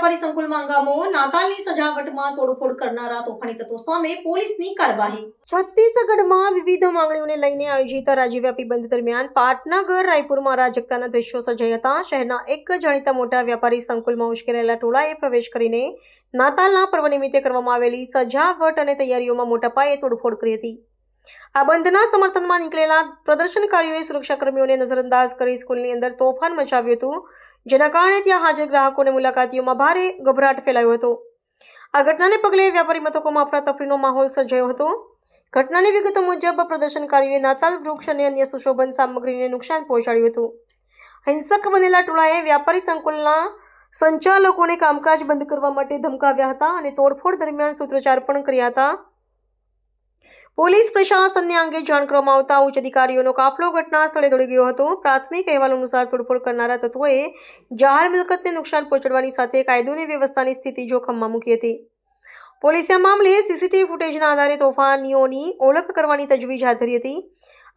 વ્યાપારી સંકુલમાં હંગામો, નાતાલની સજાવટમાં તોડફોડ કરનારા તોફાની તત્વો સામે પોલીસની કાર્યવાહી। છત્તીસગઢમાં વિવિધ માંગણીઓને લઈને આયોજિત રાજ્યવ્યાપી બંધ દરમિયાન પાટનગર રાયપુરમાં અરાજકતાના દ્રશ્યો સર્જાયા હતા। શહેરના એક જાણીતા મોટા વ્યાપારી સંકુલમાં ઉશ્કેરાયેલા ટોળાએ પ્રવેશ કરીને નાતાલના પર્વ નિમિત્તે કરવામાં આવેલી સજાવટ અને તૈયારીઓમાં મોટા પાયે તોડફોડ કરી હતી। આ બંધના સમર્થનમાં નીકળેલા પ્રદર્શનકારીઓએ સુરક્ષાકર્મીઓને નજરઅંદાજ કરી સ્કૂલની અંદર તોફાન મચાવ્યું હતું, જેના કારણે ત્યાં હાજર ગ્રાહકો અને મુલાકાતીઓમાં ભારે ગભરાટ ફેલાયો હતો। આ ઘટનાને પગલે વ્યાપારી મથકોમાં અફરાતફરીનો માહોલ સર્જાયો હતો। ઘટનાની વિગતો મુજબ પ્રદર્શનકારીઓએ નાતાલ વૃક્ષ અને અન્ય સુશોભન સામગ્રીને નુકસાન પહોંચાડ્યું હતું। હિંસક બનેલા ટોળાએ વ્યાપારી સંકુલના સંચાલકોને કામકાજ બંધ કરવા માટે ધમકાવ્યા હતા અને તોડફોડ દરમિયાન સૂત્રોચ્ચાર પણ કર્યા હતા। પોલીસ પ્રશાસનને અંગે જાણ કરવામાં આવતા ઉચ્ચ અધિકારીઓનો કાફલો ઘટના સ્થળે દોડી ગયો હતો। પ્રાથમિક અહેવાલ અનુસાર તોડફોડ કરનારા તત્વોએ જાહેર મિલકતને નુકસાન પહોંચાડવાની સાથે કાયદો અને વ્યવસ્થાની સ્થિતિ જોખમમાં મૂકી હતી। પોલીસે આ મામલે સીસીટીવી ફૂટેજના આધારે તોફાનીઓની ઓળખ કરવાની તજવીજ હાથ ધરી હતી।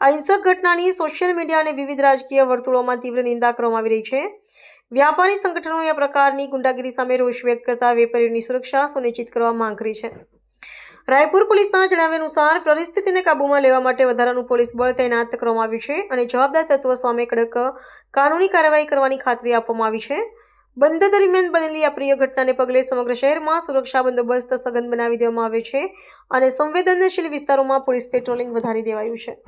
આ હિંસક ઘટનાની સોશિયલ મીડિયા અને વિવિધ રાજકીય વર્તુળોમાં તીવ્ર નિંદા કરવામાં આવી રહી છે। વ્યાપારી સંગઠનોએ આ પ્રકારની ગુંડાગીરી સામે રોષ વ્યક્ત કરતા વેપારીઓની સુરક્ષા સુનિશ્ચિત કરવા માંગ કરી છે। રાયપુર પોલીસના જણાવ્યા અનુસાર પરિસ્થિતિને કાબૂમાં લેવા માટે વધારાનું પોલીસ બળ તૈનાત કરવામાં આવ્યું છે અને જવાબદાર તત્વો સામે કડક કાનૂની કાર્યવાહી કરવાની ખાતરી આપવામાં આવી છે। બંધ દરમિયાન બનેલી અપ્રિય ઘટનાને પગલે સમગ્ર શહેરમાં સુરક્ષા બંદોબસ્ત સઘન બનાવી દેવામાં આવ્યો છે અને સંવેદનશીલ વિસ્તારોમાં પોલીસ પેટ્રોલિંગ વધારી દેવાયું છે।